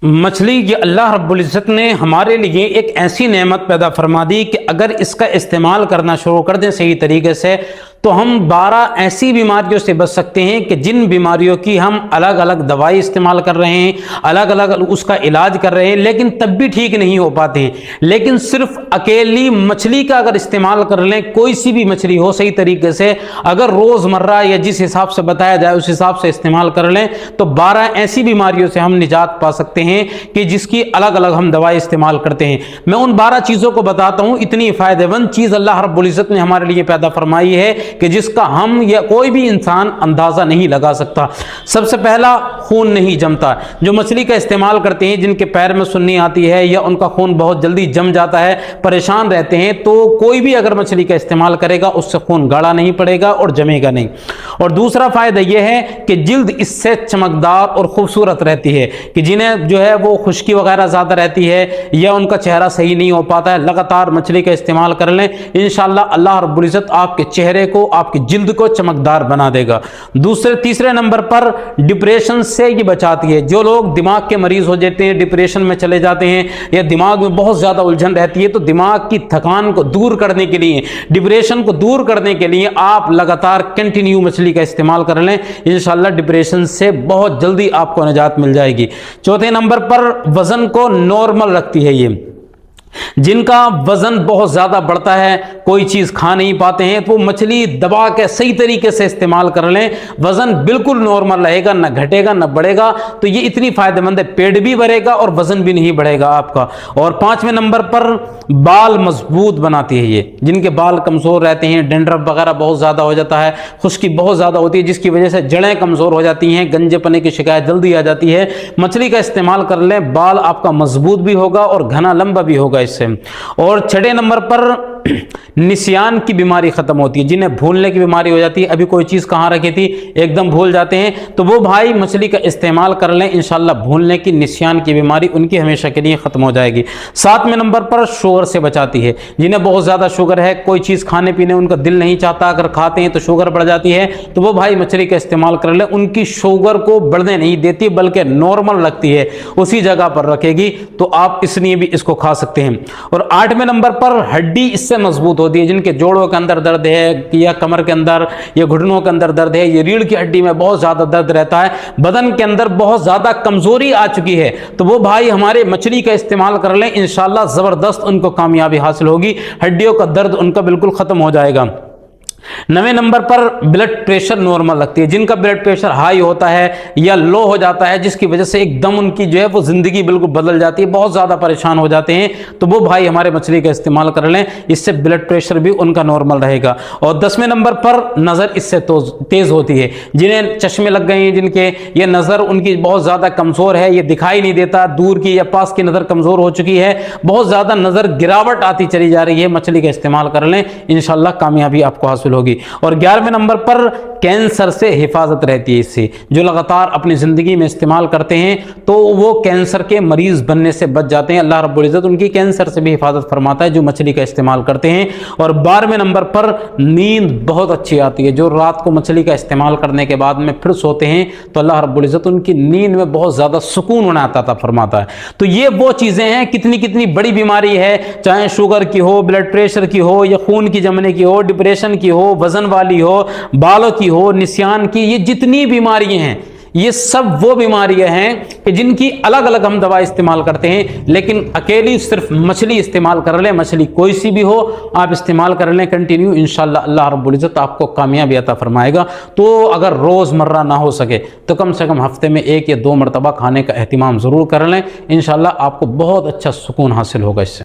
मछली ये अल्लाह रब्बुल इज़्ज़त ने हमारे लिए एक ऐसी नेमत पैदा फरमा दी कि अगर इसका इस्तेमाल करना शुरू कर दें सही तरीके से तो हम 12 ऐसी बीमारियों से बच सकते हैं कि जिन बीमारियों की हम अलग अलग दवाई इस्तेमाल कर रहे हैं, अलग अलग उसका इलाज कर रहे हैं, लेकिन तब भी ठीक नहीं हो पाते हैं। लेकिन सिर्फ अकेली मछली का अगर इस्तेमाल कर लें, कोई सी भी मछली हो सही तरीके से अगर रोज़मर्रा या जिस हिसाब से बताया जाए उस हिसाब से इस्तेमाल कर लें तो 12 ऐसी बीमारियों से हम निजात पा सकते हैं कि जिसकी अलग अलग हम दवाई इस्तेमाल करते हैं। मैं उन 12 चीज़ों को बताता हूँ। इतनी फ़ायदेमंद चीज़ अल्लाह रब्बुल इज़्ज़त ने हमारे लिए पैदा फरमाई है कि जिसका हम या कोई भी इंसान अंदाज़ा नहीं लगा सकता। सबसे पहला, खून नहीं जमता। जो मछली का इस्तेमाल करते हैं, जिनके पैर में सुन्नी आती है या उनका खून बहुत जल्दी जम जाता है, परेशान रहते हैं, तो कोई भी अगर मछली का इस्तेमाल करेगा उससे खून गाढ़ा नहीं पड़ेगा और जमेगा नहीं। और दूसरा फ़ायदा यह है कि जिल्द इससे चमकदार और खूबसूरत रहती है कि जिन्हें जो है वो खुश्की वगैरह ज़्यादा रहती है या उनका चेहरा सही नहीं हो पाता है, लगातार मछली का इस्तेमाल कर लें, इंशाअल्लाह अल्लाह रब्बुल इज़्ज़त आपके चेहरे को, आपकी जिल्द को चमकदार बना देगा। तीसरे नंबर पर डिप्रेशन से ये बचाती है। जो लोग दिमाग के मरीज हो जाते हैं, डिप्रेशन में चले जाते हैं या दिमाग में बहुत ज़्यादा उलझन रहती है, तो दिमाग की थकान को दूर करने के लिए, डिप्रेशन को दूर करने के लिए आप लगातार कंटिन्यू मछली का इस्तेमाल कर लें, इंशाअल्लाह डिप्रेशन से बहुत जल्दी आपको निजात मिल जाएगी। चौथे नंबर पर वज़न को नॉर्मल रखती है। ये जिनका वजन बहुत ज़्यादा बढ़ता है, कोई चीज़ खा नहीं पाते हैं, तो मछली दबा के सही तरीके से इस्तेमाल कर लें, वज़न बिल्कुल नॉर्मल रहेगा, ना घटेगा ना बढ़ेगा। तो ये इतनी फ़ायदेमंद है, पेट भी भरेगा और वज़न भी नहीं बढ़ेगा आपका। और 5वें नंबर पर बाल मजबूत बनाती है। ये जिनके बाल कमज़ोर रहते हैं, डेंड्रफ वगैरह बहुत ज़्यादा हो जाता है, खुश्की बहुत ज़्यादा होती है, जिसकी वजह से जड़ें कमज़ोर हो जाती हैं, गंजेपने की शिकायत जल्दी आ जाती है, मछली का इस्तेमाल कर लें, बाल आपका मजबूत भी होगा और घना लंबा भी होगा इससे। और 6 नंबर पर निसियान की बीमारी खत्म होती है। जिन्हें भूलने की बीमारी हो जाती है, अभी कोई चीज़ कहाँ रखी थी एकदम भूल जाते हैं, तो वो भाई मछली का इस्तेमाल कर लें, इंशाल्लाह भूलने की, निसियान की बीमारी उनकी हमेशा के लिए ख़त्म हो जाएगी। 7वें नंबर पर शुगर से बचाती है। जिन्हें बहुत ज़्यादा शुगर है, कोई चीज़ खाने पीने उनका दिल नहीं चाहता, अगर खाते हैं तो शुगर बढ़ जाती है, तो वो भाई मछली का इस्तेमाल कर लें, उनकी शुगर को बढ़ने नहीं देती बल्कि नॉर्मल रखती है, उसी जगह पर रखेगी, तो आप इसलिए भी इसको खा सकते हैं। और 8वें नंबर पर हड्डी इससे मजबूत होती है। जिनके जोड़ों के अंदर दर्द है या कमर के अंदर या घुटनों के अंदर दर्द है, ये रीढ़ की हड्डी में बहुत ज्यादा दर्द रहता है, बदन के अंदर बहुत ज्यादा कमजोरी आ चुकी है, तो वो भाई हमारे मछली का इस्तेमाल कर लें, इंशाल्लाह जबरदस्त उनको कामयाबी हासिल होगी, हड्डियों का दर्द उनका बिल्कुल खत्म हो जाएगा। 9वें नंबर पर ब्लड प्रेशर नॉर्मल रखती है। जिनका ब्लड प्रेशर हाई होता है या लो हो जाता है, जिसकी वजह से एकदम उनकी जो है वो ज़िंदगी बिल्कुल बदल जाती है, बहुत ज़्यादा परेशान हो जाते हैं, तो वो भाई हमारे मछली का इस्तेमाल कर लें, इससे ब्लड प्रेशर भी उनका नॉर्मल रहेगा। और 10वें नंबर पर नज़र इससे तेज़ होती है। जिन्हें चश्मे लग गए हैं, जिनके ये नज़र उनकी बहुत ज़्यादा कमज़ोर है, ये दिखाई नहीं देता, दूर की या पास की नज़र कमज़ोर हो चुकी है, बहुत ज़्यादा नज़र गिरावट आती चली जा रही है, मछली का इस्तेमाल कर लें, इंशाल्लाह कामयाबी आपको हासिल होगी। और 11वें नंबर पर कैंसर से हिफाजत रहती है। इससे जो लगातार अपनी ज़िंदगी में इस्तेमाल करते हैं तो वो कैंसर के मरीज़ बनने से बच जाते हैं। अल्लाह रब्बुल इज़्ज़त उनकी कैंसर से भी हिफाजत फरमाता है जो मछली का इस्तेमाल करते हैं। और 12वें नंबर पर नींद बहुत अच्छी आती है। जो रात को मछली का इस्तेमाल करने के बाद में फिर सोते हैं तो अल्लाह रब्बुल इज़्ज़त उनकी नींद में बहुत ज़्यादा सुकून अता फरमाता है। तो ये वो चीज़ें हैं, कितनी कितनी बड़ी बीमारी है, चाहे शुगर की हो, ब्लड प्रेशर की हो, या खून की जमने की हो, डिप्रेशन की हो, वजन वाली हो, बालों की हो, निसियान की, ये जितनी बीमारियां हैं ये सब वो बीमारियां हैं कि जिनकी अलग अलग हम दवा इस्तेमाल करते हैं, लेकिन अकेली सिर्फ मछली इस्तेमाल कर लें, मछली कोई सी भी हो आप इस्तेमाल कर लें कंटिन्यू, इंशाल्लाह अल्लाह रब्बुल इज़्ज़त आपको कामयाबी अता फरमाएगा। तो अगर रोज़मर्रा ना हो सके तो कम से कम हफ्ते में 1 या 2 मरतबा खाने का एहतिमाम ज़रूर कर लें, इंशाल्लाह आपको बहुत अच्छा सुकून हासिल होगा इससे।